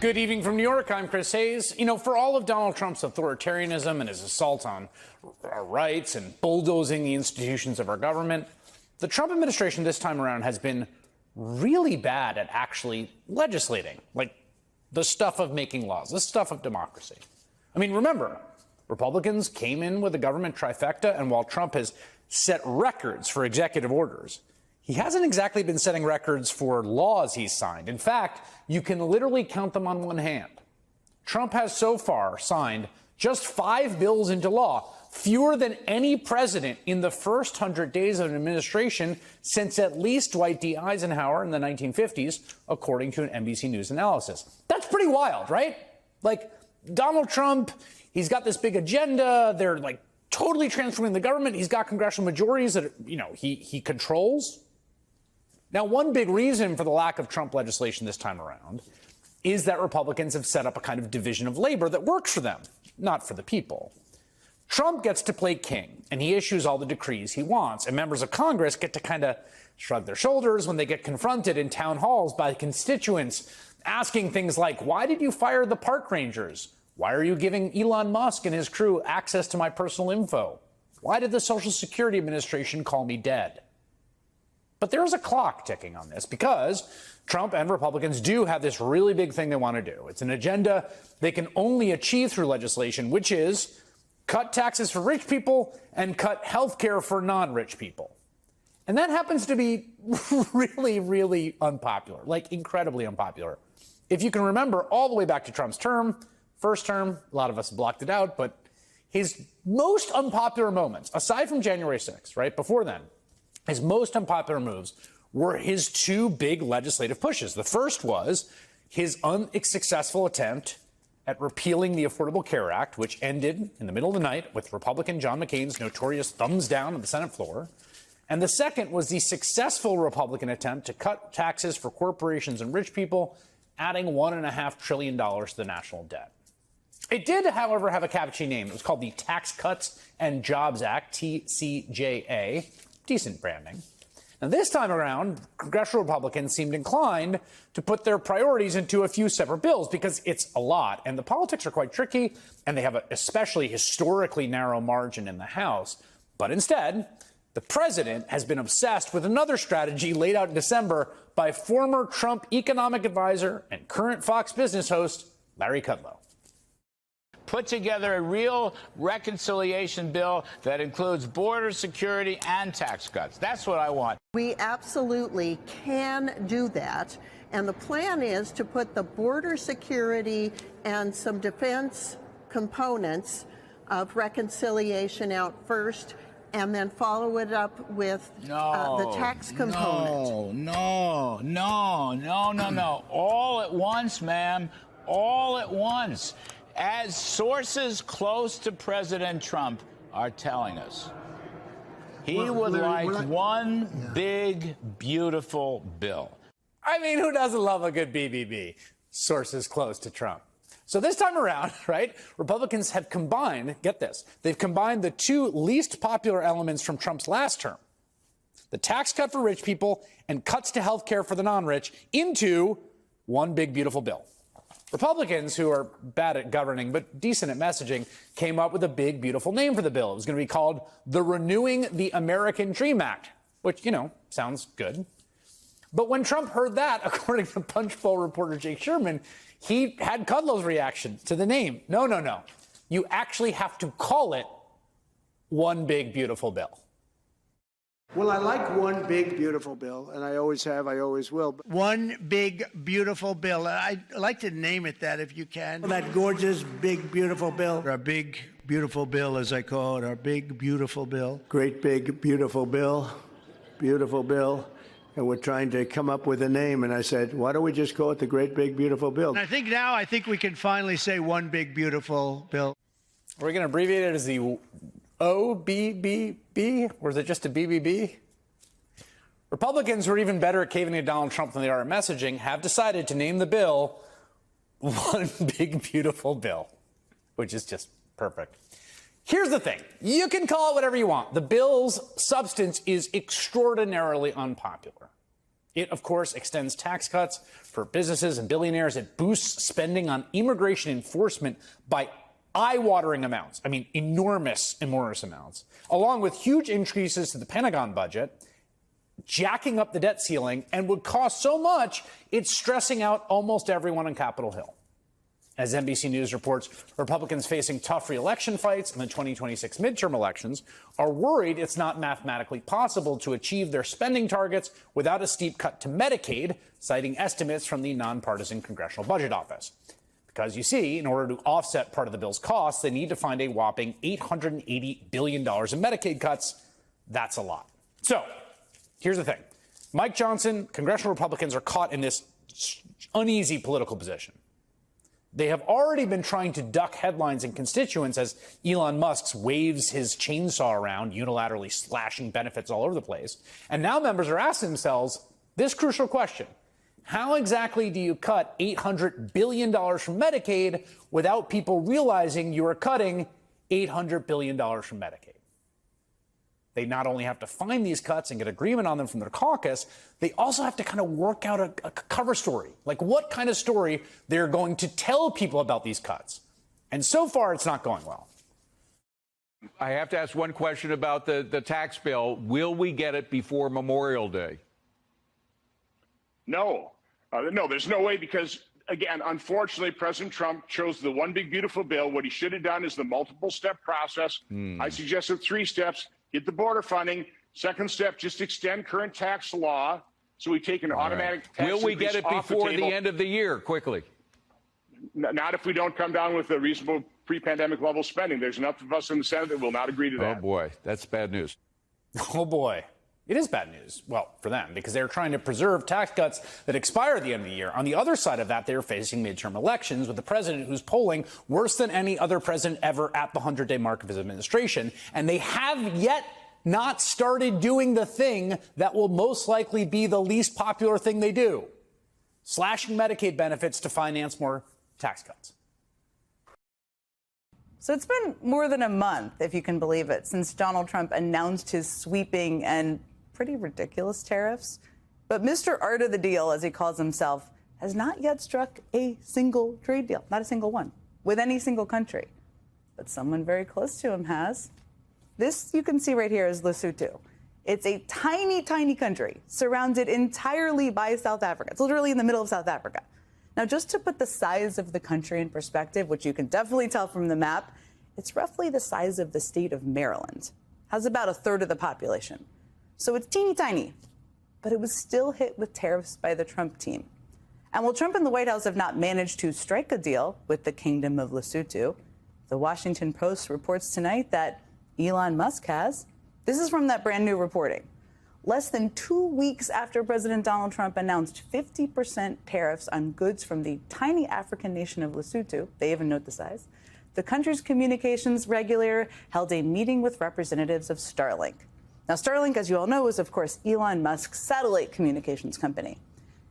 Good evening from New York. I'm Chris Hayes. You know, for all of Donald Trump's authoritarianism and his assault on our rights and bulldozing the institutions of our government, the Trump administration this time around has been really bad at actually legislating, like the stuff of making laws, the stuff of democracy. I mean, remember, Republicans came in with a government trifecta, and while Trump has set records for executive orders, he hasn't exactly been setting records for laws he's signed. In fact, you can literally count them on one hand. Trump has so far signed just 5 bills into law, fewer than any president in the first 100 days of an administration since at least Dwight D. Eisenhower in the 1950s, according to an NBC News analysis. That's pretty wild, right? Like, Donald Trump, he's got this big agenda. They're like totally transforming the government. He's got congressional majorities that, you know, he controls. Now, one big reason for the lack of Trump legislation this time around is that Republicans have set up a kind of division of labor that works for them, not for the people. Trump gets to play king, and he issues all the decrees he wants, and members of Congress get to kind of shrug their shoulders when they get confronted in town halls by constituents asking things like, why did you fire the park rangers? Why are you giving Elon Musk and his crew access to my personal info? Why did the Social Security Administration call me dead? But there's a clock ticking on this because Trump and Republicans do have this really big thing they want to do. It's an agenda they can only achieve through legislation, which is cut taxes for rich people and cut health care for non-rich people. And that happens to be really, really unpopular, like incredibly unpopular. If you can remember all the way back to Trump's first term, a lot of us blocked it out, but his most unpopular moments, aside from January 6th, right, before then, his most unpopular moves were his 2 big legislative pushes. The first was his unsuccessful attempt at repealing the Affordable Care Act, which ended in the middle of the night with Republican John McCain's notorious thumbs down on the Senate floor. And the second was the successful Republican attempt to cut taxes for corporations and rich people, adding $1.5 trillion to the national debt. It did, however, have a catchy name. It was called the Tax Cuts and Jobs Act, TCJA. Decent branding. Now, this time around, congressional Republicans seemed inclined to put their priorities into a few separate bills because it's a lot, and the politics are quite tricky, and they have an especially historically narrow margin in the House. But instead, the president has been obsessed with another strategy laid out in December by former Trump economic advisor and current Fox Business host Larry Kudlow. Put together a real reconciliation bill that includes border security and tax cuts. That's what I want. We absolutely can do that. And the plan is to put the border security and some defense components of reconciliation out first and then follow it up with the tax component. No. All at once, ma'am. All at once. As sources close to President Trump are telling us, he would like one big, beautiful bill. I mean, who doesn't love a good BBB? Sources close to Trump. So this time around, right, Republicans have combined, get this, they've combined the 2 least popular elements from Trump's last term, the tax cut for rich people and cuts to health care for the non-rich, into one big, beautiful bill. Republicans, who are bad at governing but decent at messaging, came up with a big, beautiful name for the bill. It was going to be called the Renewing the American Dream Act, which, you know, sounds good. But when Trump heard that, according to Punchbowl reporter Jake Sherman, he had Kudlow's reaction to the name. No. You actually have to call it one big, beautiful bill. Well, I like one big, beautiful bill, and I always have, I always will. One big, beautiful bill. I'd like to name it that if you can. That gorgeous, big, beautiful bill. Our big, beautiful bill, as I call it, our big, beautiful bill. Great, big, beautiful bill. Beautiful bill. And we're trying to come up with a name, and I said, why don't we just call it the Great, Big, Beautiful Bill? And I think we can finally say one big, beautiful bill. We're going to abbreviate it as the OBBB, or is it just a BBB? Republicans, who are even better at caving to Donald Trump than they are at messaging, have decided to name the bill One Big Beautiful Bill, which is just perfect. Here's the thing. You can call it whatever you want. The bill's substance is extraordinarily unpopular. It, of course, extends tax cuts for businesses and billionaires. It boosts spending on immigration enforcement by eye-watering amounts. I mean, enormous amounts, along with huge increases to the Pentagon budget, jacking up the debt ceiling, and would cost so much it's stressing out almost everyone on Capitol Hill. As NBC News reports, Republicans facing tough re-election fights in the 2026 midterm elections are worried it's not mathematically possible to achieve their spending targets without a steep cut to Medicaid, citing estimates from the nonpartisan Congressional Budget Office. Because, you see, in order to offset part of the bill's costs, they need to find a whopping $880 billion in Medicaid cuts. That's a lot. So, here's the thing. Mike Johnson, congressional Republicans are caught in this uneasy political position. They have already been trying to duck headlines and constituents as Elon Musk waves his chainsaw around, unilaterally slashing benefits all over the place. And now members are asking themselves this crucial question. How exactly do you cut $800 billion from Medicaid without people realizing you are cutting $800 billion from Medicaid? They not only have to find these cuts and get agreement on them from their caucus, they also have to kind of work out a cover story, like what kind of story they're going to tell people about these cuts. And so far, it's not going well. I have to ask one question about the tax bill. Will we get it before Memorial Day? No. No, there's no way because, again, unfortunately, President Trump chose the one big, beautiful bill. What he should have done is the multiple-step process. I suggested 3 steps. Get the border funding. Second step, just extend current tax law so we take an automatic tax Will we get it before the end of the year, quickly? Not if we don't come down with a reasonable pre-pandemic level spending. There's enough of us in the Senate that will not agree to that. Oh, boy. That's bad news. Oh, boy. It is bad news. Well, for them, because they're trying to preserve tax cuts that expire at the end of the year. On the other side of that, they're facing midterm elections with the president who's polling worse than any other president ever at the 100-day mark of his administration. And they have yet not started doing the thing that will most likely be the least popular thing they do, slashing Medicaid benefits to finance more tax cuts. So it's been more than a month, if you can believe it, since Donald Trump announced his sweeping and pretty ridiculous tariffs. But Mr. Art of the Deal, as he calls himself, has not yet struck a single trade deal, not a single one, with any single country. But someone very close to him has. This you can see right here is Lesotho. It's a tiny, tiny country surrounded entirely by South Africa. It's literally in the middle of South Africa. Now, just to put the size of the country in perspective, which you can definitely tell from the map, it's roughly the size of the state of Maryland. Has about a third of the population. So it's teeny tiny, but it was still hit with tariffs by the Trump team. And while Trump and the White House have not managed to strike a deal with the Kingdom of Lesotho, the Washington Post reports tonight that Elon Musk has. This is from that brand new reporting. Less than 2 weeks after President Donald Trump announced 50% tariffs on goods from the tiny African nation of Lesotho, they even note the size, the country's communications regulator held a meeting with representatives of Starlink. Now, Starlink, as you all know, is, of course, Elon Musk's satellite communications company.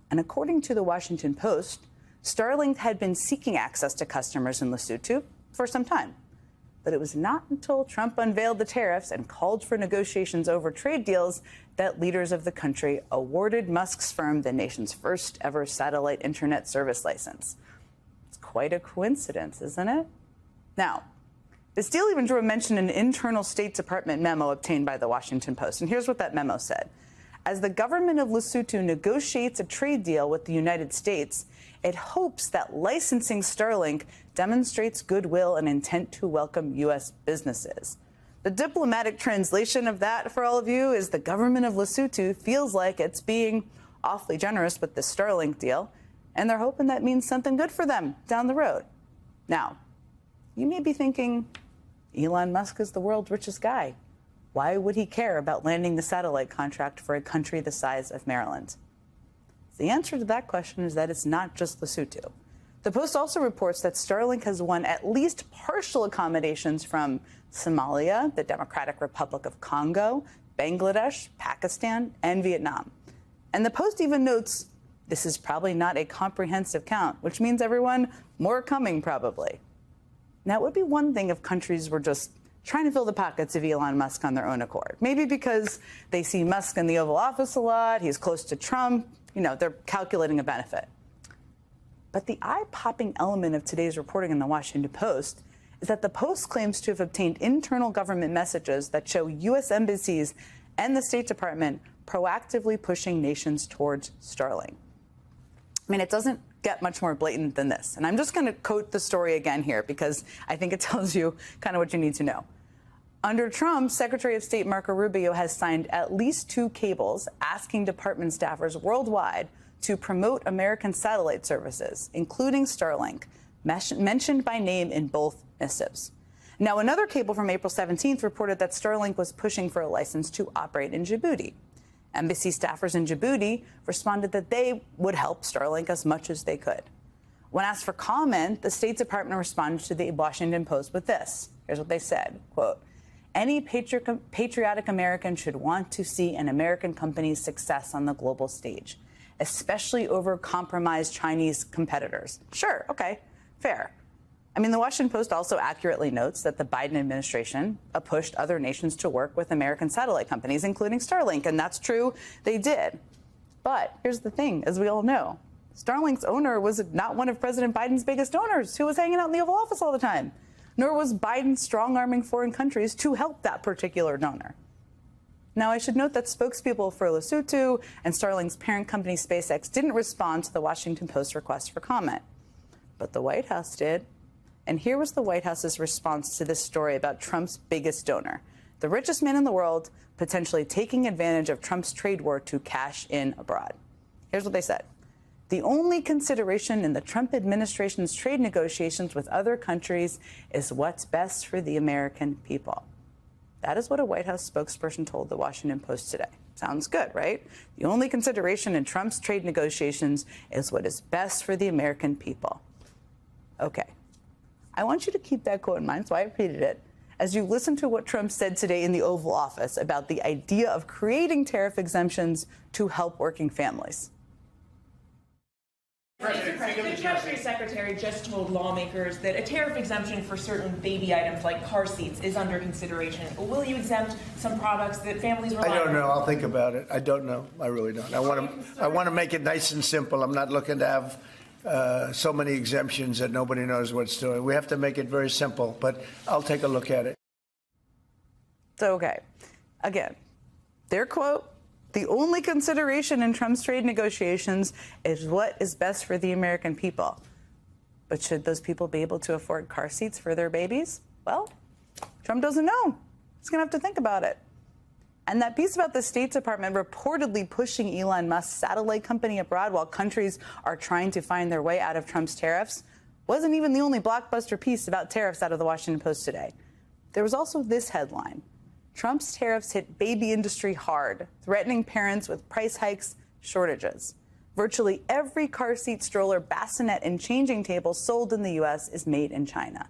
And according to the Washington Post, Starlink had been seeking access to customers in Lesotho for some time. But it was not until Trump unveiled the tariffs and called for negotiations over trade deals that leaders of the country awarded Musk's firm the nation's first ever satellite internet service license. It's quite a coincidence, isn't it? Now, this deal even drew a mention in an internal State Department memo obtained by the Washington Post. And here's what that memo said. As the government of Lesotho negotiates a trade deal with the United States, it hopes that licensing Starlink demonstrates goodwill and intent to welcome U.S. businesses. The diplomatic translation of that for all of you is the government of Lesotho feels like it's being awfully generous with the Starlink deal, and they're hoping that means something good for them down the road. Now, you may be thinking, Elon Musk is the world's richest guy. Why would he care about landing the satellite contract for a country the size of Maryland? The answer to that question is that it's not just Lesotho. The Post also reports that Starlink has won at least partial accommodations from Somalia, the Democratic Republic of Congo, Bangladesh, Pakistan, and Vietnam. And the Post even notes this is probably not a comprehensive count, which means everyone, more coming probably. Now, it would be one thing if countries were just trying to fill the pockets of Elon Musk on their own accord. Maybe because they see Musk in the Oval Office a lot, he's close to Trump, they're calculating a benefit. But the eye-popping element of today's reporting in the Washington Post is that the Post claims to have obtained internal government messages that show U.S. embassies and the State Department proactively pushing nations towards Starlink. I mean, it doesn't get much more blatant than this. And I'm just going to quote the story again here because I think it tells you kind of what you need to know. Under Trump, Secretary of State Marco Rubio has signed at least 2 cables asking department staffers worldwide to promote American satellite services, including Starlink, mentioned by name in both missives. Now, another cable from April 17th reported that Starlink was pushing for a license to operate in Djibouti. Embassy staffers in Djibouti responded that they would help Starlink as much as they could. When asked for comment, the State Department responded to the Washington Post with this. Here's what they said, quote, "Any patriotic American should want to see an American company's success on the global stage, especially over compromised Chinese competitors." Sure, okay, fair. I mean, the Washington Post also accurately notes that the Biden administration pushed other nations to work with American satellite companies, including Starlink, and that's true, they did. But here's the thing, as we all know, Starlink's owner was not one of President Biden's biggest donors who was hanging out in the Oval Office all the time, nor was Biden strong-arming foreign countries to help that particular donor. Now, I should note that spokespeople for Lesotho and Starlink's parent company SpaceX didn't respond to the Washington Post request for comment. But the White House did. And here was the White House's response to this story about Trump's biggest donor, the richest man in the world, potentially taking advantage of Trump's trade war to cash in abroad. Here's what they said. "The only consideration in the Trump administration's trade negotiations with other countries is what's best for the American people." That is what a White House spokesperson told the Washington Post today. Sounds good, right? The only consideration in Trump's trade negotiations is what is best for the American people. Okay. I want you to keep that quote in mind, so I repeated it, as you listen to what Trump said today in the Oval Office about the idea of creating tariff exemptions to help working families. Mr. President, the Treasury Secretary just told lawmakers that a tariff exemption for certain baby items like car seats is under consideration. Will you exempt some products that families rely on? I don't know. I'll think about it. I don't know. I really don't. I want to make it nice and simple. I'm not looking to have so many exemptions that nobody knows what it's doing. We have to make it very simple, but I'll take a look at it. So, okay. Again, their quote, "The only consideration in Trump's trade negotiations is what is best for the American people." But should those people be able to afford car seats for their babies? Well, Trump doesn't know. He's going to have to think about it. And that piece about the State Department reportedly pushing Elon Musk's satellite company abroad while countries are trying to find their way out of Trump's tariffs wasn't even the only blockbuster piece about tariffs out of the Washington Post today. There was also this headline. Trump's tariffs hit baby industry hard, threatening parents with price hikes, shortages. Virtually every car seat, stroller, bassinet, and changing table sold in the U.S. is made in China.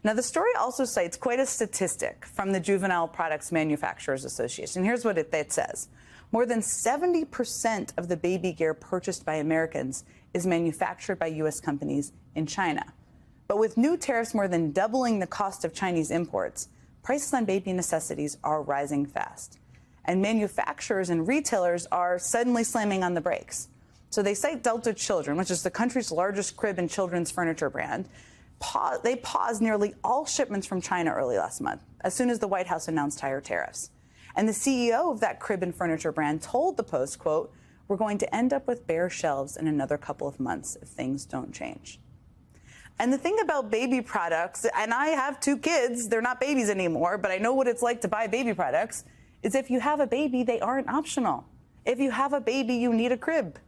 Now, the story also cites quite a statistic from the Juvenile Products Manufacturers Association. Here's what it says. More than 70% of the baby gear purchased by Americans is manufactured by U.S. companies in China. But with new tariffs more than doubling the cost of Chinese imports, prices on baby necessities are rising fast. And manufacturers and retailers are suddenly slamming on the brakes. So they cite Delta Children, which is the country's largest crib and children's furniture brand. They paused nearly all shipments from China early last month, as soon as the White House announced higher tariffs. And the CEO of that crib and furniture brand told the Post, quote, "We're going to end up with bare shelves in another couple of months if things don't change." And the thing about baby products, and I have 2 kids, they're not babies anymore, but I know what it's like to buy baby products, is if you have a baby, they aren't optional. If you have a baby, you need a crib.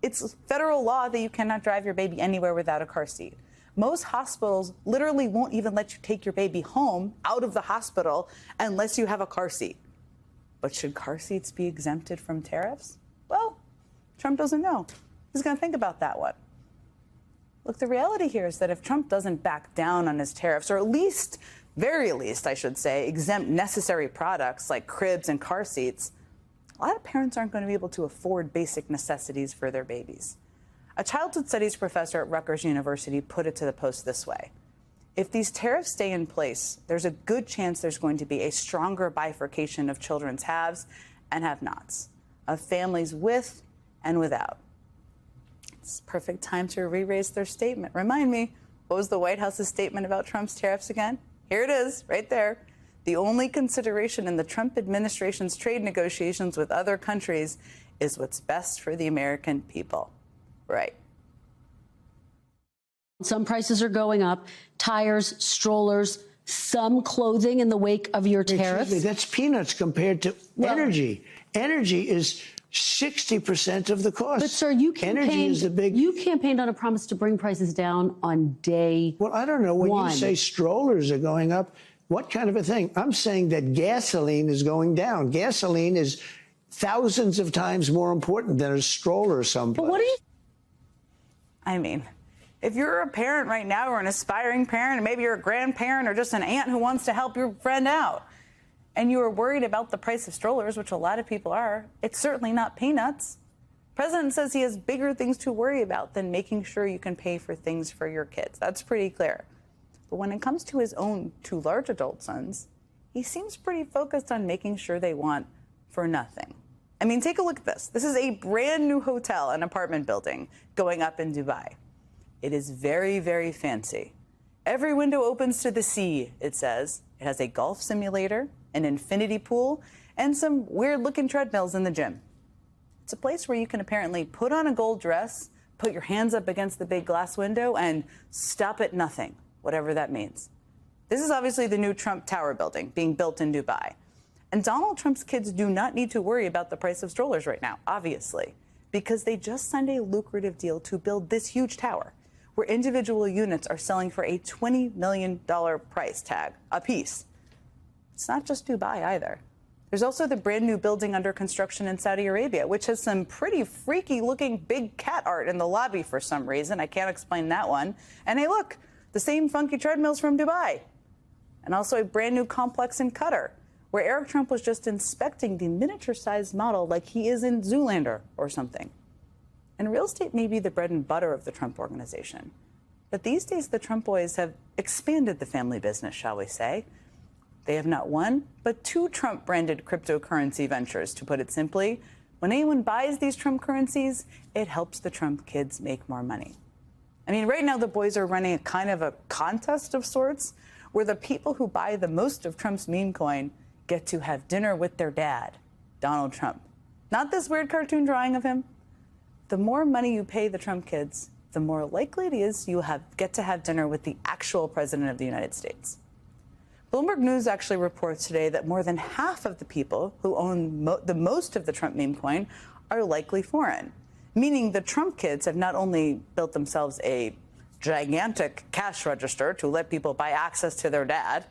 It's federal law that you cannot drive your baby anywhere without a car seat. Most hospitals literally won't even let you take your baby home out of the hospital unless you have a car seat. But should car seats be exempted from tariffs? Well, Trump doesn't know. He's going to think about that one. Look, the reality here is that if Trump doesn't back down on his tariffs, or at least, very least, I should say, exempt necessary products like cribs and car seats, a lot of parents aren't going to be able to afford basic necessities for their babies. A childhood studies professor at Rutgers University put it to the Post this way. If these tariffs stay in place, there's a good chance there's going to be a stronger bifurcation of children's haves and have-nots, of families with and without. It's perfect time to re-raise their statement. Remind me, what was the White House's statement about Trump's tariffs again? Here it is, right there. The only consideration in the Trump administration's trade negotiations with other countries is what's best for the American people. Right. Some prices are going up, tires, strollers, some clothing in the wake of your tariffs. Excuse me, that's peanuts compared to energy. Energy is 60% of the cost. But, sir, you energy is the big. You campaigned on a promise to bring prices down on day Well, I don't know. When one. you say strollers are going up, what kind of a thing? I'm saying that gasoline is going down. Gasoline is thousands of times more important than a stroller someplace. But what do you? I mean, if you're a parent right now or an aspiring parent, and maybe you're a grandparent or just an aunt who wants to help your friend out, and you are worried about the price of strollers, which a lot of people are, it's certainly not peanuts. The president says he has bigger things to worry about than making sure you can pay for things for your kids. That's pretty clear. But when it comes to his own two large adult sons, he seems pretty focused on making sure they want for nothing. I mean, take a look at this. This is a brand new hotel and apartment building going up in Dubai. It is very, very fancy. Every window opens to the sea, it says. It has a golf simulator, an infinity pool, and some weird-looking treadmills in the gym. It's a place where you can apparently put on a gold dress, put your hands up against the big glass window, and stop at nothing, whatever that means. This is obviously the new Trump Tower building being built in Dubai. And Donald Trump's kids do not need to worry about the price of strollers right now, obviously, because they just signed a lucrative deal to build this huge tower, where individual units are selling for a $20 million price tag a piece. It's not just Dubai either. There's also the brand new building under construction in Saudi Arabia, which has some pretty freaky looking big cat art in the lobby for some reason. I can't explain that one. And hey, look, the same funky treadmills from Dubai. And also a brand new complex in Qatar, where Eric Trump was just inspecting the miniature-sized model like he is in Zoolander or something. And real estate may be the bread and butter of the Trump organization. But these days, the Trump boys have expanded the family business, shall we say. They have not one, but two Trump-branded cryptocurrency ventures, to put it simply. When anyone buys these Trump currencies, it helps the Trump kids make more money. I mean, right now, the boys are running a kind of a contest of sorts, where the people who buy the most of Trump's meme coin get to have dinner with their dad, Donald Trump. Not this weird cartoon drawing of him. The more money you pay the Trump kids, the more likely it is you get to have dinner with the actual president of the United States. Bloomberg News actually reports today that more than half of the people who own the most of the Trump meme coin are likely foreign, meaning the Trump kids have not only built themselves a gigantic cash register to let people buy access to their dad,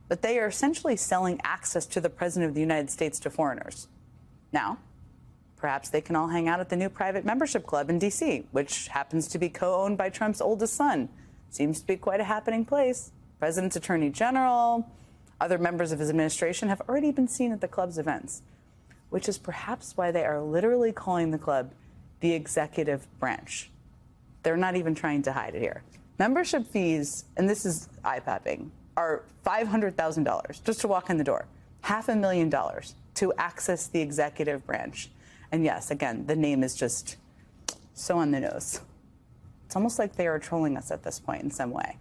but they are essentially selling access to the president of the United States to foreigners. Now, perhaps they can all hang out at the new private membership club in D.C., which happens to be co-owned by Trump's oldest son. Seems to be quite a happening place. President's attorney general, other members of his administration have already been seen at the club's events, which is perhaps why they are literally calling the club the executive branch. They're not even trying to hide it here. Membership fees, and this is eye-popping, are $500,000 just to walk in the door, $500,000 to access the executive branch. And yes, again, the name is just so on the nose. It's almost like they are trolling us at this point in some way.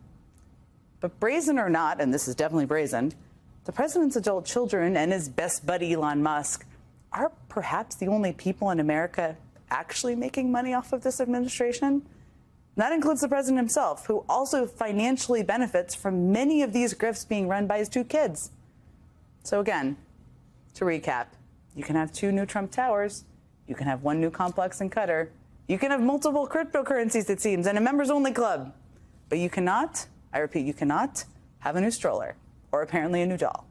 But brazen or not, and this is definitely brazen, the president's adult children and his best buddy Elon Musk are perhaps the only people in America actually making money off of this administration. And that includes the president himself, who also financially benefits from many of these grifts being run by his two kids. So again, to recap, you can have two new Trump towers, you can have one new complex in Qatar, you can have multiple cryptocurrencies, it seems, and a members-only club. But you cannot, I repeat, you cannot have a new stroller or apparently a new doll.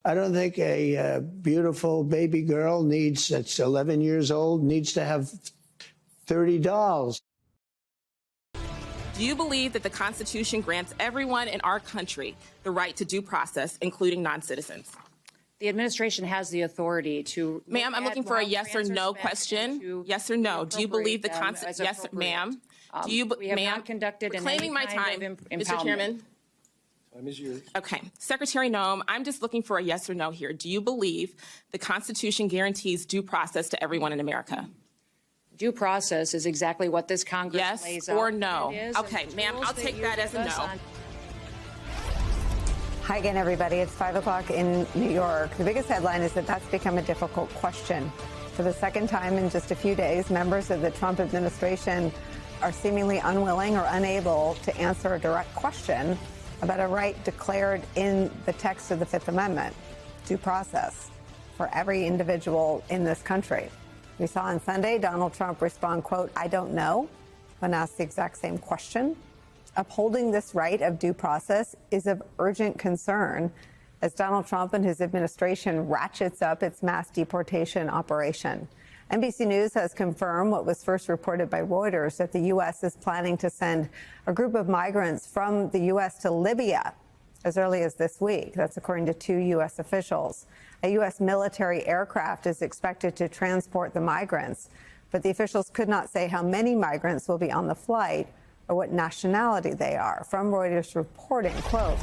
I don't think a beautiful baby girl that's 11 years old needs to have 30 dolls. Do you believe that the Constitution grants everyone in our country the right to due process, including non-citizens? The administration has the authority to. Ma'am, I'm looking for a yes or no question. Yes or no. Do you believe the Constitution? Yes, ma'am. Do you, We have ma'am, not conducted an reclaiming my time, Mr. Chairman. Time is yours. Okay. Secretary Noem, I'm just looking for a yes or no here. Do you believe the Constitution guarantees due process to everyone in America? Due process is exactly what this Congress lays out. Yes or no? It is, Okay, and the ma'am, tools I'll take you that as a give us no. on- Hi again, everybody. It's 5 o'clock in New York. The biggest headline is that that's become a difficult question. For the second time in just a few days, members of the Trump administration are seemingly unwilling or unable to answer a direct question about a right declared in the text of the Fifth Amendment, due process for every individual in this country. We saw on Sunday Donald Trump respond, quote, "I don't know," when asked the exact same question. Upholding this right of due process is of urgent concern as Donald Trump and his administration ratchets up its mass deportation operation. NBC News has confirmed what was first reported by Reuters, that the U.S. is planning to send a group of migrants from the U.S. to Libya as early as this week. That's according to 2 U.S. officials. A U.S. military aircraft is expected to transport the migrants, but the officials could not say how many migrants will be on the flight or what nationality they are. From Reuters reporting, quote,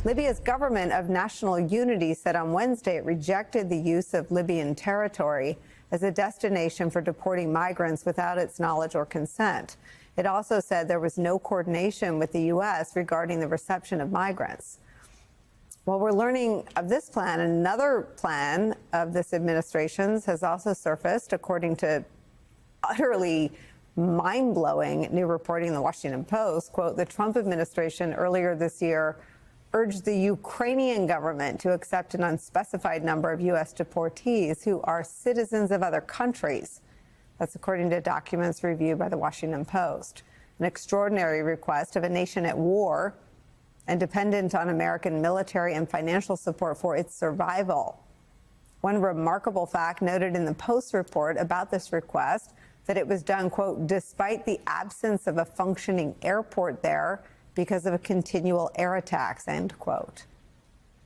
Libya's government of national unity said on Wednesday it rejected the use of Libyan territory as a destination for deporting migrants without its knowledge or consent. It also said there was no coordination with the U.S. regarding the reception of migrants. While we're learning of this plan, another plan of this administration's has also surfaced, according to utterly mind-blowing new reporting in the Washington Post. Quote, the Trump administration earlier this year urged the Ukrainian government to accept an unspecified number of U.S. deportees who are citizens of other countries. That's according to documents reviewed by the Washington Post. An extraordinary request of a nation at war and dependent on American military and financial support for its survival. One remarkable fact noted in the Post report about this request, that it was done, quote, despite the absence of a functioning airport there because of a continual air attacks, end quote.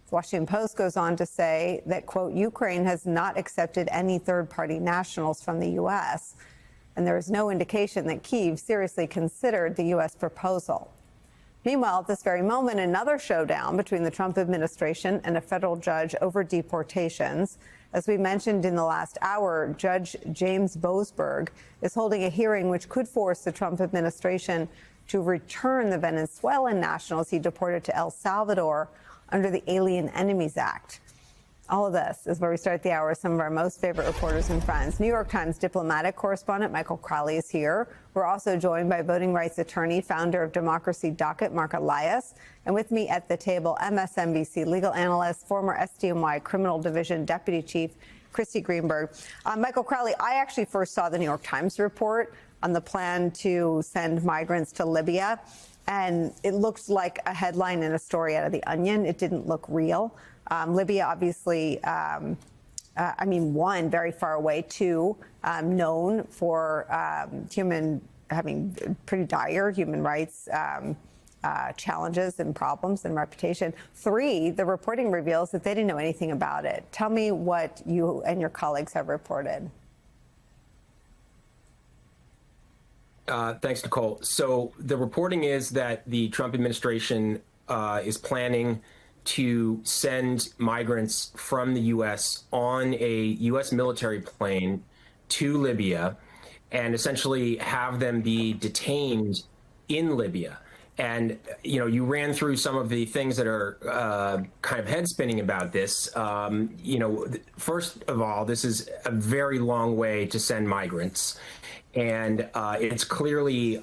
The Washington Post goes on to say that, quote, Ukraine has not accepted any third-party nationals from the U.S., and there is no indication that Kyiv seriously considered the U.S. proposal. Meanwhile, at this very moment, another showdown between the Trump administration and a federal judge over deportations. As we mentioned in the last hour, Judge James Boasberg is holding a hearing which could force the Trump administration to return the Venezuelan nationals he deported to El Salvador under the Alien Enemies Act. All of this is where we start the hour with some of our most favorite reporters and friends. New York Times diplomatic correspondent Michael Crowley is here. We're also joined by voting rights attorney, founder of Democracy Docket, Mark Elias. And with me at the table, MSNBC legal analyst, former SDNY Criminal Division Deputy Chief, Christy Greenberg. Michael Crowley, I actually first saw the New York Times report on the plan to send migrants to Libya, and it looked like a headline in a story out of The Onion. It didn't look real. Libya, obviously, one, very far away, two, known for having pretty dire human rights challenges and problems and reputation. Three, the reporting reveals that they didn't know anything about it. Tell me what you and your colleagues have reported. Thanks, Nicole. So the reporting is that the Trump administration is planning to send migrants from the U.S. on a U.S. military plane to Libya and essentially have them be detained in Libya. And, you know, you ran through some of the things that are kind of head spinning about this. First of all, this is a very long way to send migrants. And it's clearly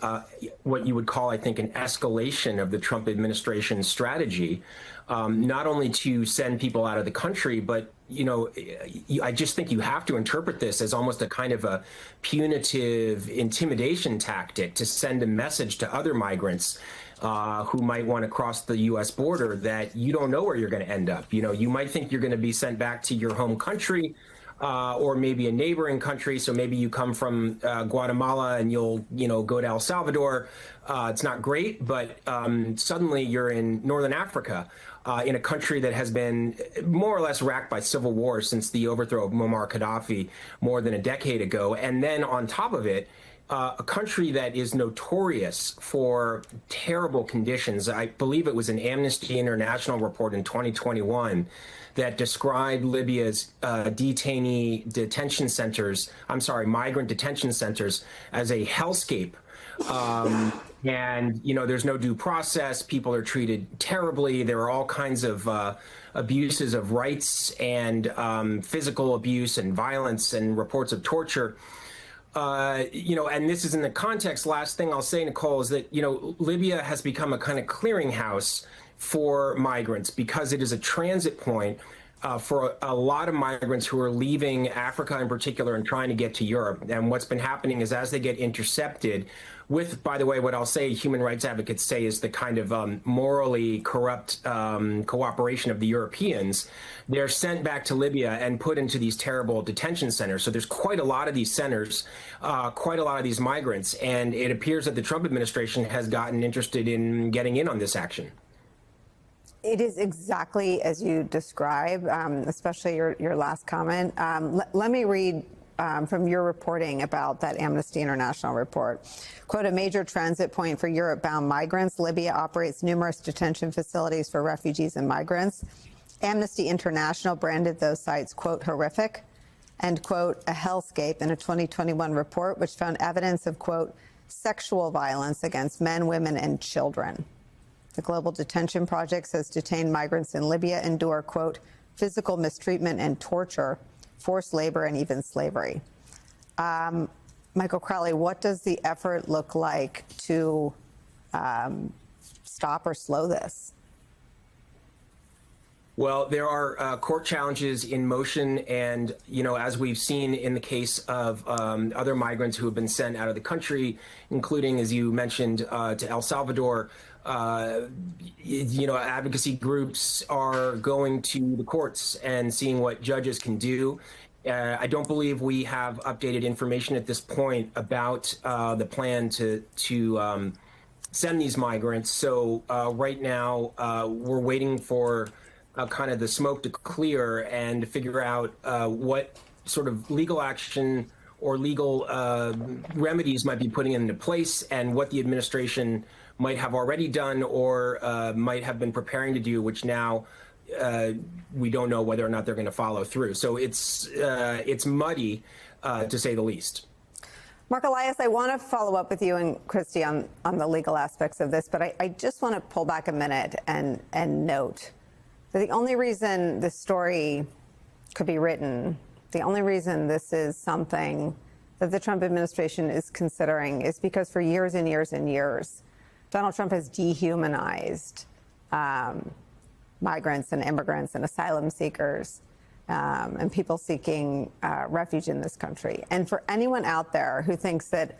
what you would call, I think, an escalation of the Trump administration's strategy, not only to send people out of the country, but, I just think you have to interpret this as almost a kind of a punitive intimidation tactic to send a message to other migrants who might want to cross the U.S. border that you don't know where you're going to end up. You might think you're going to be sent back to your home country, or maybe a neighboring country. So maybe you come from Guatemala and you'll, go to El Salvador. It's not great, but suddenly you're in Northern Africa, in a country that has been more or less racked by civil war since the overthrow of Muammar Gaddafi more than a decade ago. And then on top of it, a country that is notorious for terrible conditions. I believe it was an Amnesty International report in 2021 that described Libya's migrant detention centers as a hellscape. And, there's no due process. People are treated terribly. There are all kinds of abuses of rights and physical abuse and violence and reports of torture. And this is in the context, last thing I'll say, Nicole, is that, Libya has become a kind of clearinghouse for migrants because it is a transit point for a lot of migrants who are leaving Africa in particular and trying to get to Europe. And what's been happening is as they get intercepted with, by the way, what I'll say human rights advocates say is the kind of morally corrupt cooperation of the Europeans, they're sent back to Libya and put into these terrible detention centers. So there's quite a lot of these centers, quite a lot of these migrants. And it appears that the Trump administration has gotten interested in getting in on this action. It is exactly as you describe, especially your last comment. Let me read from your reporting about that Amnesty International report. Quote, a major transit point for Europe-bound migrants, Libya operates numerous detention facilities for refugees and migrants. Amnesty International branded those sites, quote, horrific, and, quote, a hellscape in a 2021 report, which found evidence of, quote, sexual violence against men, women, and children. The Global Detention Project says detained migrants in Libya endure, quote, physical mistreatment and torture, forced labor, and even slavery. Michael Crowley, what does the effort look like to stop or slow this? Well, there are court challenges in motion. And, as we've seen in the case of other migrants who have been sent out of the country, including, as you mentioned, to El Salvador, advocacy groups are going to the courts and seeing what judges can do. I don't believe we have updated information at this point about the plan to send these migrants. So right now, we're waiting for kind of the smoke to clear and to figure out what sort of legal action or legal remedies might be putting into place and what the administration might have already done or might have been preparing to do, which now we don't know whether or not they're going to follow through. So it's muddy, to say the least. Mark Elias, I want to follow up with you and Christy on the legal aspects of this, but I just want to pull back a minute and note that the only reason this story could be written, the only reason this is something that the Trump administration is considering is because for years and years and years, Donald Trump has dehumanized migrants and immigrants and asylum seekers and people seeking refuge in this country. And for anyone out there who thinks that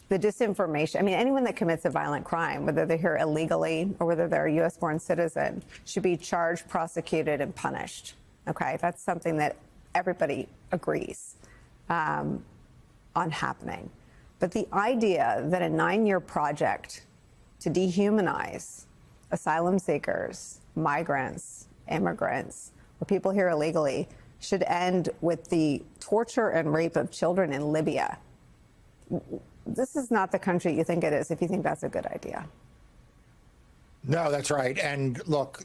the disinformation, anyone that commits a violent crime, whether they're here illegally or whether they're a U.S.-born citizen, should be charged, prosecuted, and punished. Okay, that's something that everybody agrees on happening. But the idea that a 9-year project to dehumanize asylum seekers, migrants, immigrants, or people here illegally should end with the torture and rape of children in Libya. This is not the country you think it is if you think that's a good idea. No, that's right. And look,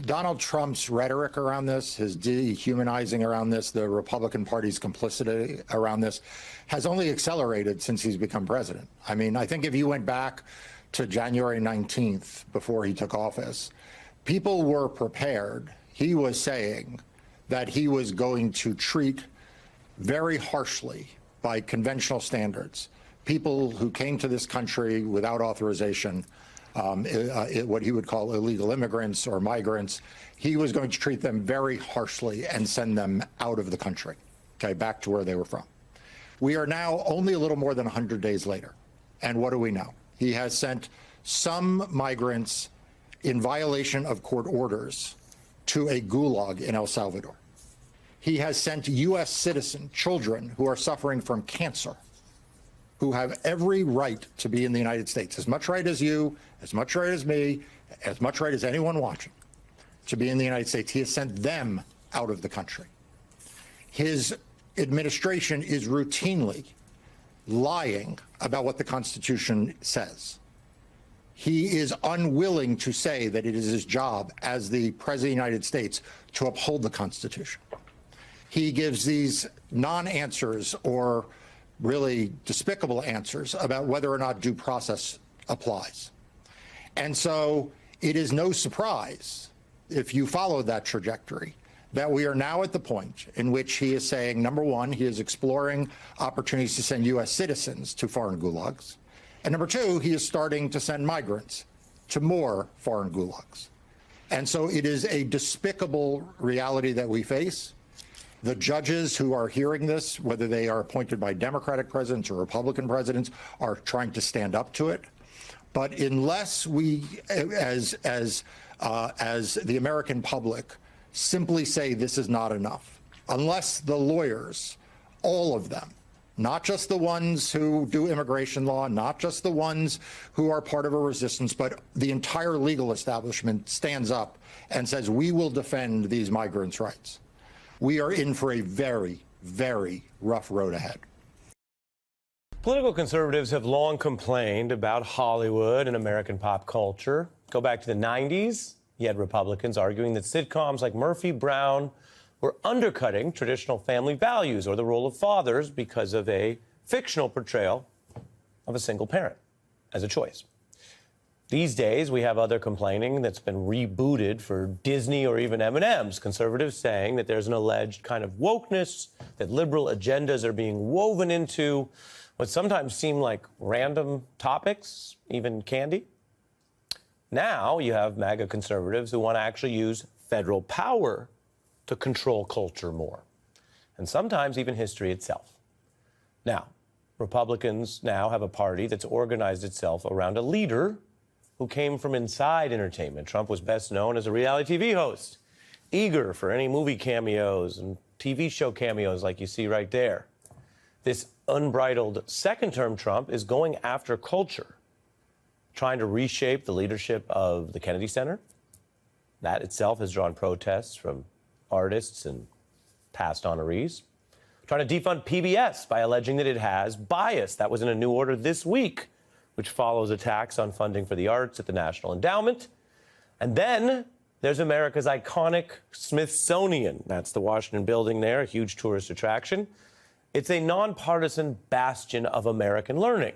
Donald Trump's rhetoric around this, his dehumanizing around this, the Republican Party's complicity around this has only accelerated since he's become president. I think if you went back to January 19th, before he took office, people were prepared. He was saying that he was going to treat very harshly by conventional standards people who came to this country without authorization, what he would call illegal immigrants or migrants. He was going to treat them very harshly and send them out of the country, back to where they were from. We are now only a little more than 100 days later. And what do we know? He has sent some migrants in violation of court orders to a gulag in El Salvador. He has sent U.S. citizen children who are suffering from cancer, who have every right to be in the United States, as much right as you, as much right as me, as much right as anyone watching, to be in the United States. He has sent them out of the country. His administration is routinely lying about what the Constitution says. He is unwilling to say that it is his job as the President of the United States to uphold the Constitution. He gives these non-answers or really despicable answers about whether or not due process applies. And so it is no surprise, if you follow that trajectory, that we are now at the point in which he is saying, number one, he is exploring opportunities to send U.S. citizens to foreign gulags. And number two, he is starting to send migrants to more foreign gulags. And so it is a despicable reality that we face. The judges who are hearing this, whether they are appointed by Democratic presidents or Republican presidents, are trying to stand up to it. But unless we, as the American public, simply say this is not enough, unless the lawyers, all of them, not just the ones who do immigration law, not just the ones who are part of a resistance, but the entire legal establishment stands up and says, we will defend these migrants' rights, we are in for a very, very rough road ahead. Political conservatives have long complained about Hollywood and American pop culture. Go back to the 90s, you had Republicans arguing that sitcoms like Murphy Brown were undercutting traditional family values or the role of fathers because of a fictional portrayal of a single parent as a choice. These days, we have other complaining that's been rebooted for Disney or even M&M's. Conservatives saying that there's an alleged kind of wokeness, that liberal agendas are being woven into what sometimes seem like random topics, even candy. Now you have MAGA conservatives who want to actually use federal power to control culture more, and sometimes even history itself. Now, Republicans now have a party that's organized itself around a leader who came from inside entertainment. Trump was best known as a reality TV host, eager for any movie cameos and TV show cameos like you see right there. This unbridled second-term Trump is going after culture, trying to reshape the leadership of the Kennedy Center. That itself has drawn protests from artists and past honorees. Trying to defund PBS by alleging that it has bias. That was in a new order this week, which follows attacks on funding for the arts at the National Endowment. And then there's America's iconic Smithsonian. That's the Washington building there, a huge tourist attraction. It's a nonpartisan bastion of American learning.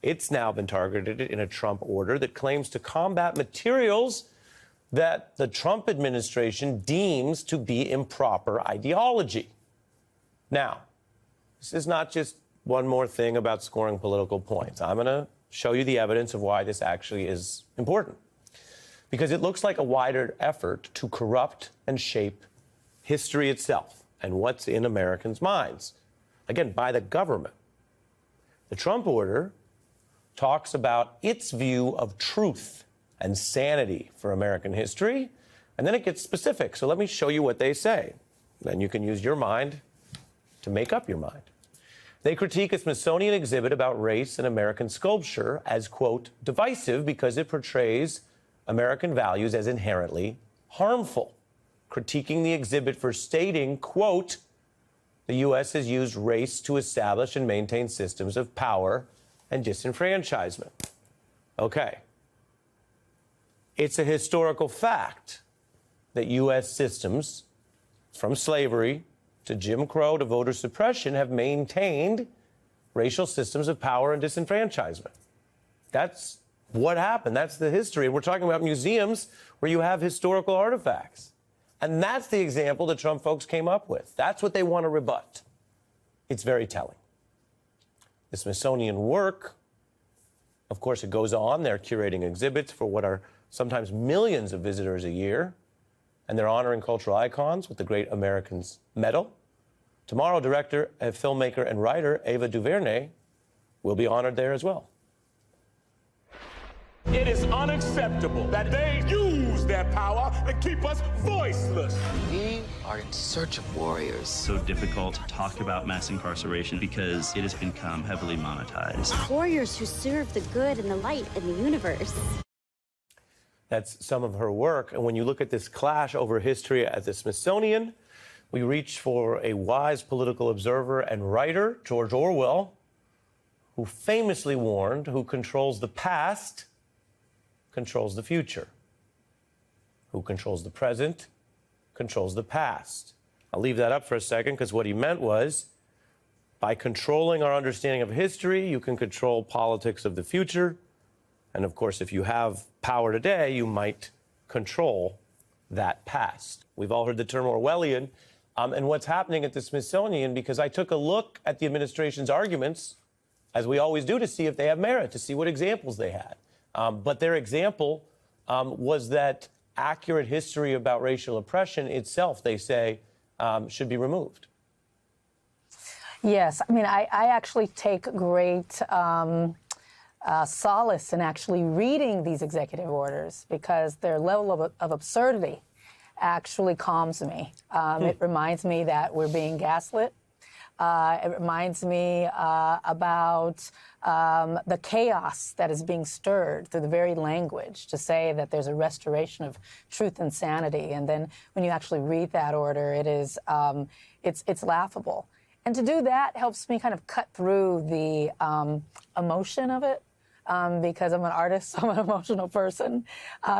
It's now been targeted in a Trump order that claims to combat materials that the Trump administration deems to be improper ideology. Now, this is not just one more thing about scoring political points. I'm going to show you the evidence of why this actually is important, because it looks like a wider effort to corrupt and shape history itself and what's in Americans' minds, again, by the government. The Trump order talks about its view of truth and sanity for American history, and then it gets specific. So let me show you what they say. Then you can use your mind to make up your mind. They critique a Smithsonian exhibit about race and American sculpture as, quote, divisive because it portrays American values as inherently harmful, critiquing the exhibit for stating, quote, the U.S. has used race to establish and maintain systems of power and disenfranchisement. Okay. It's a historical fact that U.S. systems, from slavery to Jim Crow to voter suppression, have maintained racial systems of power and disenfranchisement. That's what happened. That's the history. And we're talking about museums where you have historical artifacts. And that's the example the Trump folks came up with. That's what they want to rebut. It's very telling. The Smithsonian work, of course, it goes on. They're curating exhibits for what are sometimes millions of visitors a year, and they're honoring cultural icons with the Great Americans Medal. Tomorrow, director, filmmaker, and writer Ava DuVernay will be honored there as well. It is unacceptable that they use their power to keep us voiceless. We are in search of warriors. So difficult to talk about mass incarceration because it has become heavily monetized. Warriors who serve the good and the light in the universe. That's some of her work. And when you look at this clash over history at the Smithsonian, we reach for a wise political observer and writer, George Orwell, who famously warned, who controls the past, controls the future. Who controls the present, controls the past. I'll leave that up for a second, because what he meant was, by controlling our understanding of history, you can control politics of the future. And of course, if you have power today, you might control that past. We've all heard the term Orwellian. And what's happening at the Smithsonian, because I took a look at the administration's arguments, as we always do, to see if they have merit, to see what examples they had. But their example was that accurate history about racial oppression itself, they say, should be removed. Yes. I mean, I actually take great solace in actually reading these executive orders, because their level of absurdity actually calms me. It reminds me that we're being gaslit. It reminds me about the chaos that is being stirred through the very language to say that there's a restoration of truth and sanity. And then when you actually read that order, it is it's laughable. And to do that helps me kind of cut through the emotion of it. Because I'm an artist, I'm an emotional person,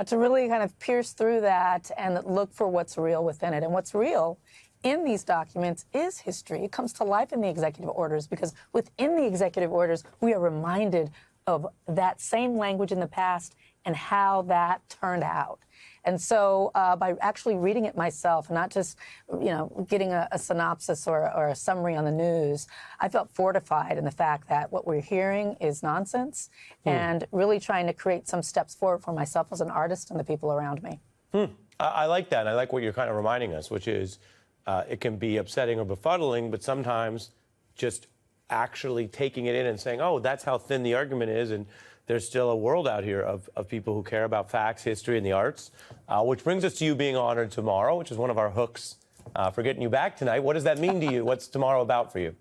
to really kind of pierce through that and look for what's real within it. And what's real in these documents is history. It comes to life in the executive orders, because within the executive orders, we are reminded of that same language in the past and how that turned out. And so by actually reading it myself, not just, getting a synopsis or a summary on the news, I felt fortified in the fact that what we're hearing is nonsense and really trying to create some steps forward for myself as an artist and the people around me. I like that. And I like what you're kind of reminding us, which is it can be upsetting or befuddling, but sometimes just actually taking it in and saying, oh, that's how thin the argument is. And there's still a world out here of people who care about facts, history, and the arts, which brings us to you being honored tomorrow, which is one of our hooks for getting you back tonight. What does that mean to you? What's tomorrow about for you?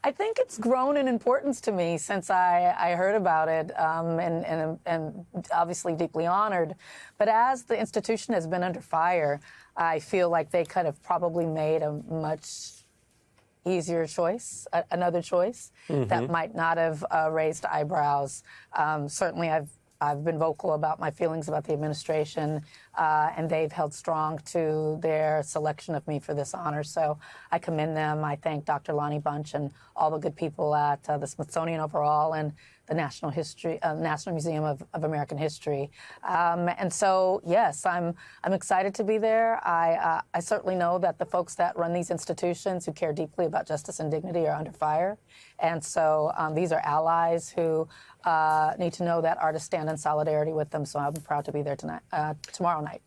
I think it's grown in importance to me since I heard about it, and obviously deeply honored. But as the institution has been under fire, I feel like they could have probably made a much easier choice, another choice that might not have raised eyebrows. Certainly, I've been vocal about my feelings about the administration, and they've held strong to their selection of me for this honor. So I commend them. I thank Dr. Lonnie Bunch and all the good people at the Smithsonian overall and the National Museum of American History. And so, yes, I'm excited to be there. I certainly know that the folks that run these institutions who care deeply about justice and dignity are under fire. And so these are allies who need to know that artists stand in solidarity with them. So I'm proud to be there tomorrow night.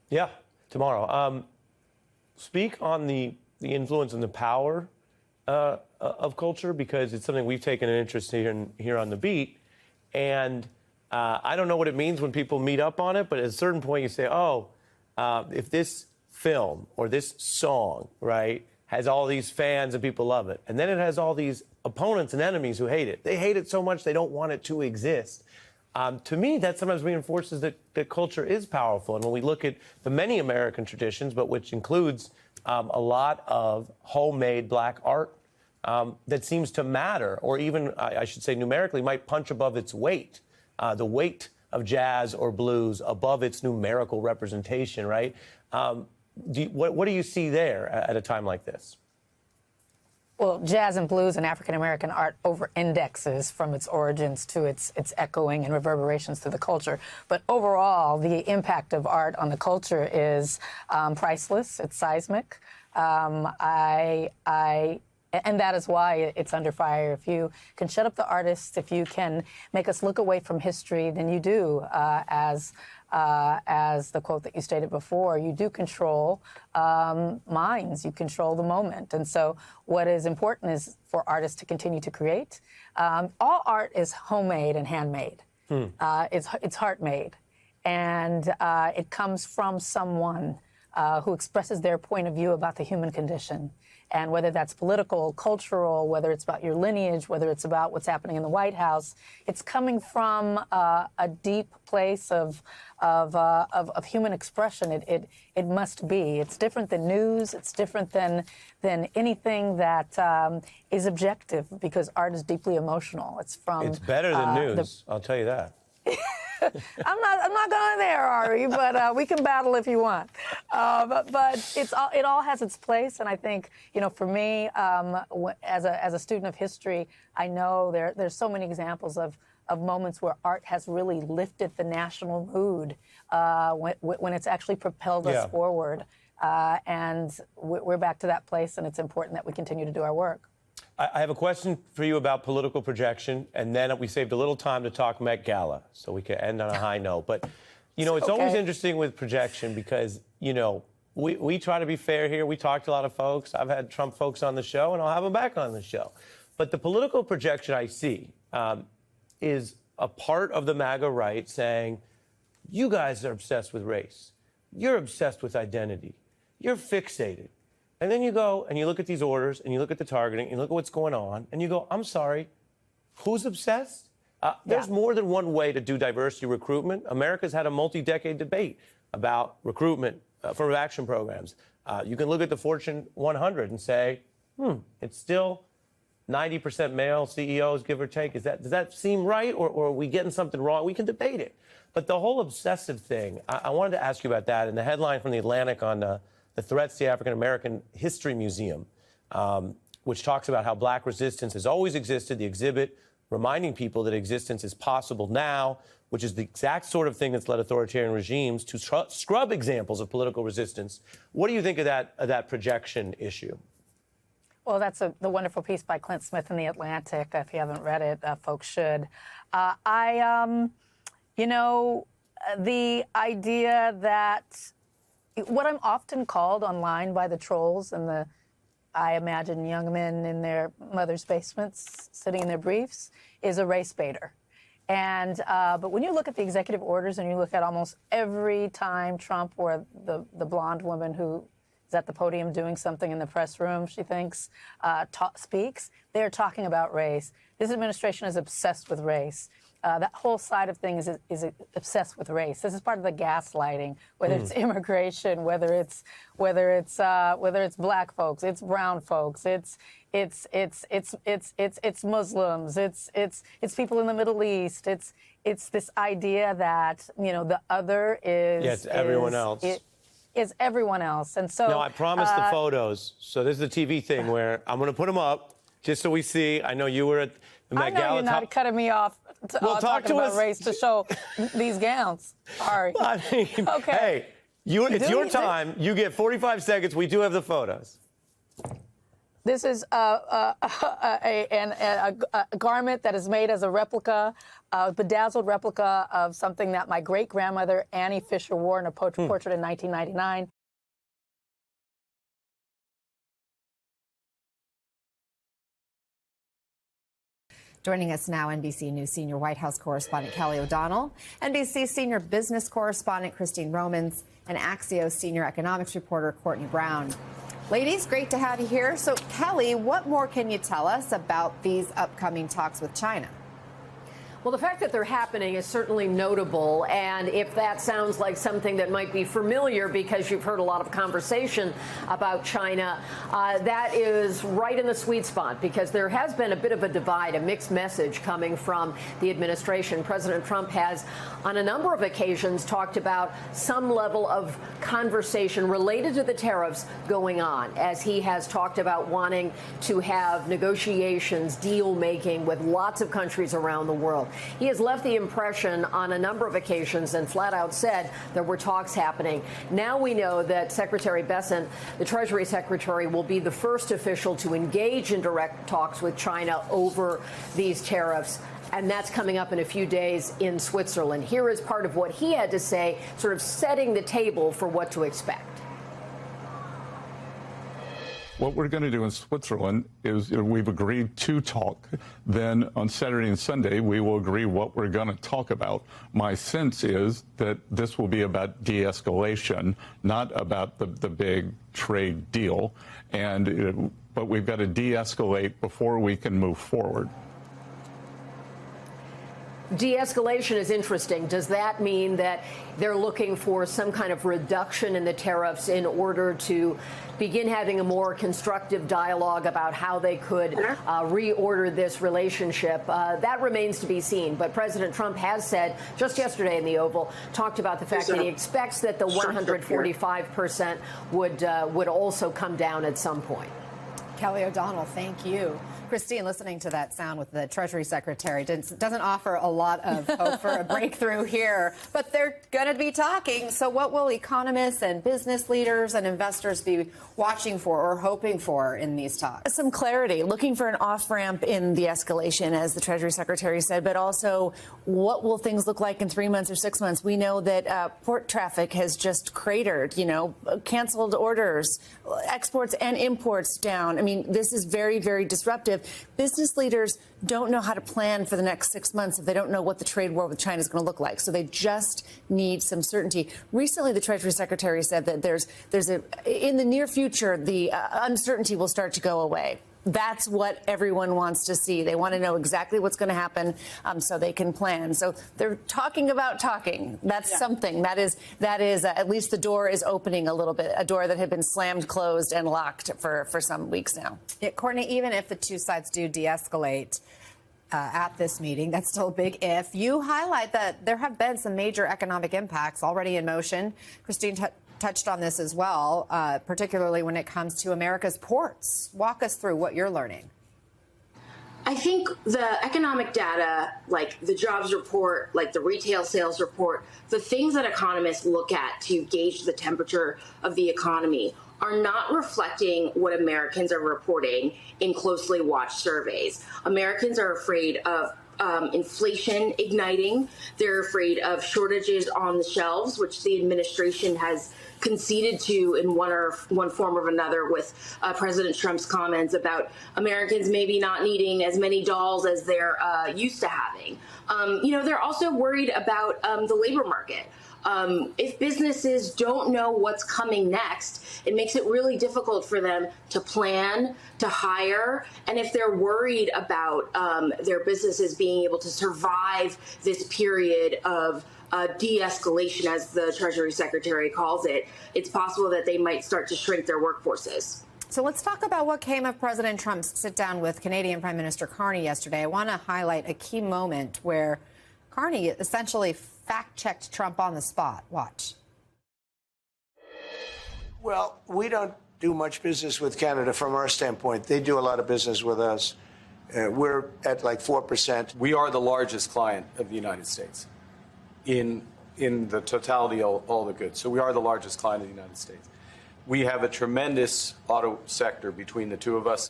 Yeah, tomorrow. Speak on the influence and the power of culture, because it's something we've taken an interest in here on The Beat. And I don't know what it means when people meet up on it, but at a certain point you say, oh, if this film or this song, right, has all these fans and people love it, and then it has all these opponents and enemies who hate it. They hate it so much they don't want it to exist. To me, that sometimes reinforces that culture is powerful. And when we look at the many American traditions, but which includes a lot of homemade black art that seems to matter, or even, I should say numerically, might punch above its weight, the weight of jazz or blues above its numerical representation, right? What do you see there at a time like this? Well, jazz and blues and African-American art over-indexes from its origins to its echoing and reverberations through the culture. But overall, the impact of art on the culture is priceless. It's seismic. And that is why it's under fire. If you can shut up the artists, if you can make us look away from history, then you do, as the quote that you stated before, you do control minds, you control the moment. And so what is important is for artists to continue to create. All art is homemade and handmade. It's heart-made. And it comes from someone. who expresses their point of view about the human condition. And whether that's political, cultural, whether it's about your lineage, whether it's about what's happening in the White House, it's coming from a deep place of human expression. It must be. It's different than news. It's different than anything that is objective, because art is deeply emotional. It's better than news. I'll tell you that. I'm not going there, Ari, but we can battle if you want. But it all has its place, and I think, for me, as a student of history, I know there's so many examples of moments where art has really lifted the national mood when it's actually propelled us forward. And we're back to that place, and it's important that we continue to do our work. I have a question for you about political projection, and then we saved a little time to talk Met Gala, so we can end on a high note. But, it's always interesting with projection because, we try to be fair here. We talked to a lot of folks. I've had Trump folks on the show, and I'll have them back on the show. But the political projection I see is a part of the MAGA right saying, you guys are obsessed with race. You're obsessed with identity. You're fixated. And then you go and you look at these orders and you look at the targeting, you look at what's going on, and you go, I'm sorry, who's obsessed? There's more than one way to do diversity recruitment. America's had a multi-decade debate about recruitment for action programs. You can look at the Fortune 100 and say, it's still 90% male CEOs, give or take. Does that seem right, or are we getting something wrong? We can debate it. But the whole obsessive thing, I wanted to ask you about that. And the headline from The Atlantic on the threats to the African American History Museum, which talks about how black resistance has always existed, the exhibit reminding people that existence is possible now, which is the exact sort of thing that's led authoritarian regimes to scrub examples of political resistance. What do you think of that projection issue? Well, that's the wonderful piece by Clint Smith in The Atlantic. If you haven't read it, folks should. The idea that what I'm often called online by the trolls and I imagine young men in their mother's basements sitting in their briefs, is a race baiter. And but when you look at the executive orders and you look at almost every time Trump or the blonde woman who is at the podium doing something in the press room, she thinks, speaks, they're talking about race. This administration is obsessed with race. That whole side of things is obsessed with race. This is part of the gaslighting, whether it's immigration, whether it's black folks, it's brown folks, it's Muslims, it's people in the Middle East. It's this idea that the other is everyone else. Is everyone else, and so. No, I promised the photos. So this is a TV thing where I'm going to put them up just so we see. I know you were at the Met Gala. I know you're not cutting me off. Talking about race to show these gowns. Sorry. I mean, okay. Hey, it's your time. You get 45 seconds. We do have the photos. This is a garment that is made as a replica, a bedazzled replica of something that my great-grandmother Annie Fisher wore in a portrait in 1999. Joining us now, NBC News senior White House correspondent Kelly O'Donnell, NBC senior business correspondent Christine Romans, and Axios senior economics reporter Courtney Brown. Ladies, great to have you here. So, Kelly, what more can you tell us about these upcoming talks with China? Well, the fact that they're happening is certainly notable, and if that sounds like something that might be familiar because you've heard a lot of conversation about China, that is right in the sweet spot, because there has been a bit of a divide, a mixed message coming from the administration. President Trump has, on a number of occasions, talked about some level of conversation related to the tariffs going on, as he has talked about wanting to have negotiations, deal-making with lots of countries around the world. He has left the impression on a number of occasions and flat out said there were talks happening. Now we know that Secretary Bessent, the Treasury Secretary, will be the first official to engage in direct talks with China over these tariffs. And that's coming up in a few days in Switzerland. Here is part of what he had to say, sort of setting the table for what to expect. What we're going to do in Switzerland is we've agreed to talk. Then on Saturday and Sunday, we will agree what we're going to talk about. My sense is that this will be about de-escalation, not about the big trade deal. But we've got to de-escalate before we can move forward. De-escalation is interesting. Does that mean that they're looking for some kind of reduction in the tariffs in order to begin having a more constructive dialogue about how they could reorder this relationship? That remains to be seen. But President Trump has said, just yesterday in the Oval, talked about the fact that he expects that the 145% would also come down at some point. Kelly O'Donnell, thank you. Christine, listening to that sound with the Treasury Secretary doesn't offer a lot of hope for a breakthrough here, but they're going to be talking. So what will economists and business leaders and investors be watching for or hoping for in these talks? Some clarity, looking for an off-ramp in the escalation, as the Treasury Secretary said, but also what will things look like in 3 months or 6 months? We know that port traffic has just cratered, canceled orders, exports and imports down. I mean, this is very, very disruptive. Business leaders don't know how to plan for the next 6 months if they don't know what the trade war with China is going to look like. So they just need some certainty. Recently, the Treasury Secretary said that in the near future, the uncertainty will start to go away. That's what everyone wants to see. They want to know exactly what's going to happen so they can plan. So they're talking about talking. That's something. That is at least the door is opening a little bit, a door that had been slammed, closed, and locked for some weeks now. Yeah, Courtney, even if the two sides do de-escalate at this meeting, that's still a big if. You highlight that there have been some major economic impacts already in motion. Christine touched on this as well, particularly when it comes to America's ports. Walk us through what you're learning. I think the economic data, like the jobs report, like the retail sales report, the things that economists look at to gauge the temperature of the economy are not reflecting what Americans are reporting in closely watched surveys. Americans are afraid of inflation igniting. They're afraid of shortages on the shelves, which the administration has conceded to in one form or another with President Trump's comments about Americans maybe not needing as many dolls as they're used to having. They're also worried about the labor market. If businesses don't know what's coming next, it makes it really difficult for them to plan, to hire. And if they're worried about their businesses being able to survive this period of de-escalation, as the Treasury Secretary calls it, it's possible that they might start to shrink their workforces. So let's talk about what came of President Trump's sit down with Canadian Prime Minister Carney yesterday. I want to highlight a key moment where Carney essentially fact-checked Trump on the spot. Watch. Well, we don't do much business with Canada from our standpoint. They do a lot of business with us. We're at like 4%. We are the largest client of the United States in the totality of all the goods. So we are the largest client of the United States. We have a tremendous auto sector between the two of us.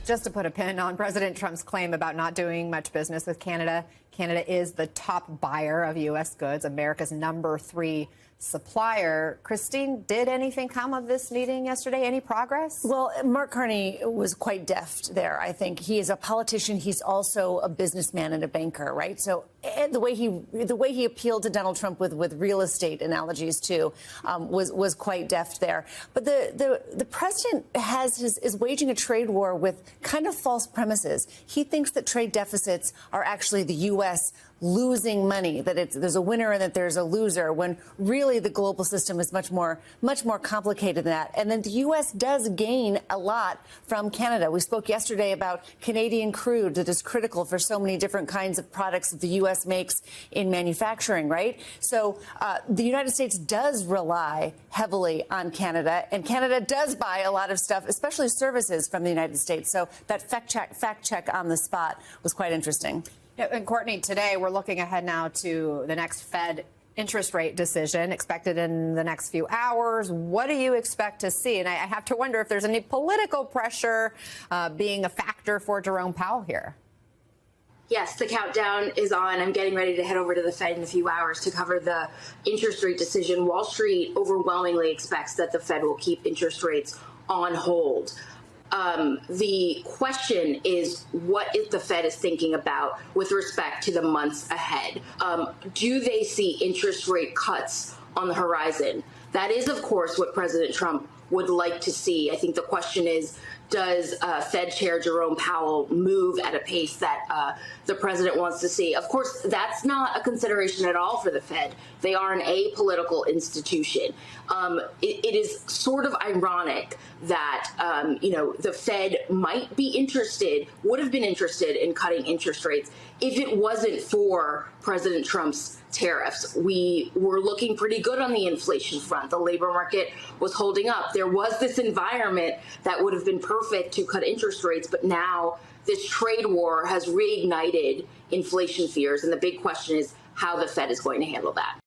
Just to put a pin on President Trump's claim about not doing much business with Canada, Canada is the top buyer of U.S. goods, America's #3 supplier. Christine, did anything come of this meeting yesterday? Any progress? Well, Mark Carney was quite deft there, I think. He is a politician. He's also a businessman and a banker, right? So the way he appealed to Donald Trump with real estate analogies, too, was quite deft there. But the president is waging a trade war with kind of false premises. He thinks that trade deficits are actually the U.S. losing money, that there's a winner and that there's a loser, when really the global system is much more complicated than that. And then the U.S. does gain a lot from Canada. We spoke yesterday about Canadian crude that is critical for so many different kinds of products that the U.S. makes in manufacturing, right? So the United States does rely heavily on Canada, and Canada does buy a lot of stuff, especially services, from the United States. So that fact check on the spot was quite interesting. Yeah, and Courtney, today we're looking ahead now to the next Fed interest rate decision expected in the next few hours. What do you expect to see? And I have to wonder if there's any political pressure being a factor for Jerome Powell here. Yes, the countdown is on. I'm getting ready to head over to the Fed in a few hours to cover the interest rate decision. Wall Street overwhelmingly expects that the Fed will keep interest rates on hold. The question is what the Fed is thinking about with respect to the months ahead. Do they see interest rate cuts on the horizon? That is, of course, what President Trump would like to see. I think the question is, does Fed Chair Jerome Powell move at a pace that the president wants to see? Of course, that's not a consideration at all for the Fed. They are an apolitical institution. It is sort of ironic that the Fed might be interested, would have been interested in cutting interest rates if it wasn't for President Trump's tariffs. We were looking pretty good on the inflation front. The labor market was holding up. There was this environment that would have been perfect to cut interest rates, but now this trade war has reignited inflation fears, and the big question is how the Fed is going to handle that.